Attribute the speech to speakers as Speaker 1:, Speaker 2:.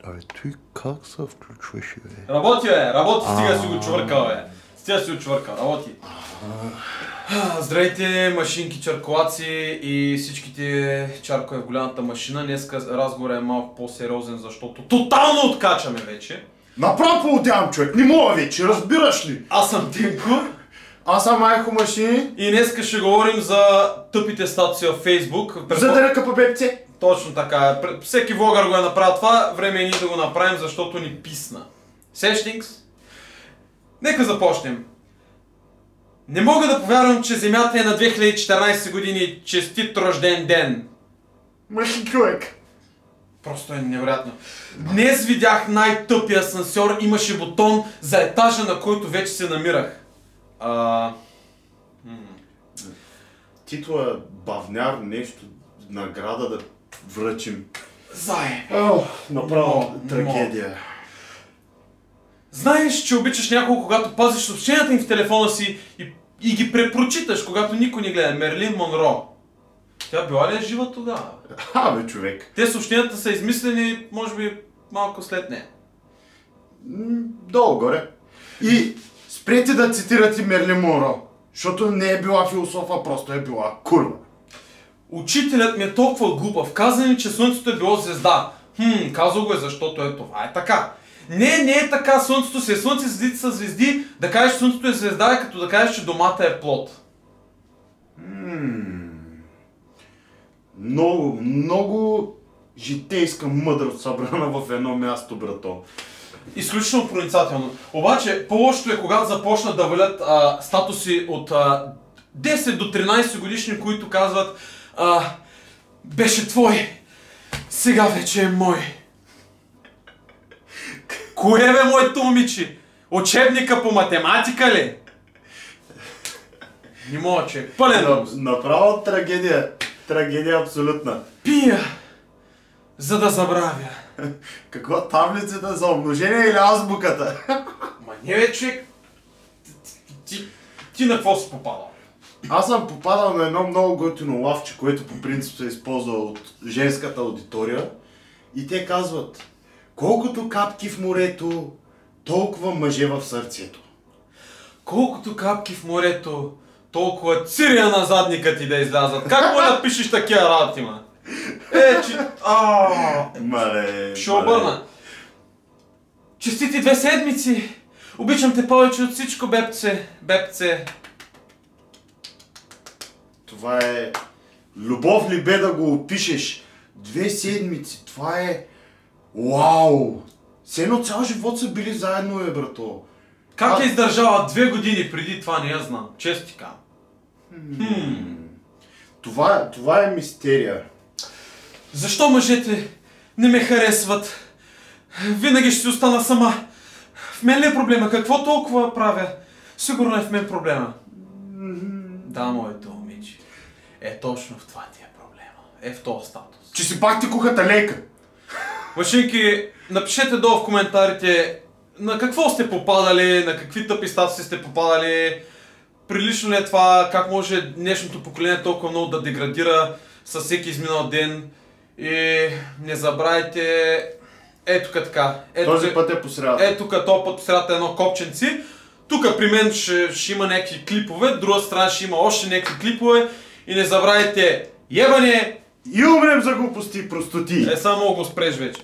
Speaker 1: Абе, той как се включваше, бе?
Speaker 2: Работи, бе! Работи, стига си го чвъркал, бе! Стига си го чвъркал, работи! Здравейте, машинки, чарколаци и всичките чаркове в голямата машина. Днеска разговорът е малко по-сериозен, защото тотално откачаме вече.
Speaker 1: Направо поудявам, човек, не мога вече, разбираш ли?
Speaker 2: Аз съм Тинко.
Speaker 1: Аз съм Майко Машини.
Speaker 2: И днеска ще говорим за тъпите статуси във Фейсбук.
Speaker 1: За да ръка по БПЦ.
Speaker 2: Точно така. Всеки влогър го е направил това, време е ние да го направим, защото ни писна. Сещингс? Нека започнем. Не мога да повярвам, че Земята е на 2014 години. Честит рожден ден!
Speaker 1: Мъжки човек.
Speaker 2: Просто е невероятно. Днес видях най-тъпия асансьор, имаше бутон за етажа, на който вече се намирах.
Speaker 1: Титла бавняр, нещо, награда да връчим.
Speaker 2: Зае!
Speaker 1: Направо трагедия.
Speaker 2: Знаеш, че обичаш някого, когато пазиш съобщенията им в телефона си и ги препрочиташ, когато никой не гледа. Мерлин Монро. Тя била ли е жива тогава?
Speaker 1: Абе, човек.
Speaker 2: Те съобщенията са измислени, може би, малко след нея.
Speaker 1: Долу-горе. И спрете да цитирате Мерлин Монро, защото не е била философа, просто е била курва.
Speaker 2: Учителят ми е толкова глупав. Каза ми, че Слънцето е било звезда. Казал го е, защото е това. Е така. Не е така. Слънцето си е слънце, звездите са звезди. Да кажеш, че Слънцето е звезда е като да кажеш, че домата е плод.
Speaker 1: Много житейска мъдрост събрана в едно място, брато.
Speaker 2: Изключително проницателно. Обаче, по-лошото е, когато започнат да валят статуси от 10 до 13 годишни, които казват беше твой, сега вече е мой. Кое бе, моето момиче? Учебника по математика ли? Не мога, че пълен.
Speaker 1: Направо трагедия. Трагедия абсолютна.
Speaker 2: Пия, за да забравя.
Speaker 1: Каква таблицата за умножение или азбуката?
Speaker 2: Ма не бе, човек. Ти на какво си попадал?
Speaker 1: Аз съм попадал на едно много готино лавче, което по принцип се използва от женската аудитория. И те казват, колкото капки в морето, толкова мъже в сърцето.
Speaker 2: Колкото капки в морето, толкова цирия на задника ти да излязат. Как му да пишеш такива работи, ма?
Speaker 1: Мале,
Speaker 2: ще обърна. Честити 2 седмици! Обичам те повече от всичко, бебце.
Speaker 1: Това е... Любов ли бе да го опишеш? 2 седмици, това е... Вау! Все едно цял живот са били заедно, брато.
Speaker 2: Как е издържала 2 години преди това, не я знам. Често ти казвам.
Speaker 1: Това е мистерия.
Speaker 2: Защо мъжете не ме харесват? Винаги ще си остана сама. В мен ли е проблема? Какво толкова правя? Сигурно е в мен проблема. Да, моето момиче. Точно в това ти е проблема. В този статус.
Speaker 1: Че си пак ти кухата лейка.
Speaker 2: Машинки, напишете долу в коментарите на какво сте попадали, на какви тъпи статуси сте попадали. Прилично ли е това? Как може днешното поколение толкова много да деградира със всеки изминал ден? И не забравяйте, ето така.
Speaker 1: Този път е по средата.
Speaker 2: Ето като този път по средата е едно копченци. Тук при мен ще има някакви клипове, друга страна ще има още някакви клипове. И не забравяйте, ебане!
Speaker 1: И умрем за глупости и простоти.
Speaker 2: Само го спреш вече.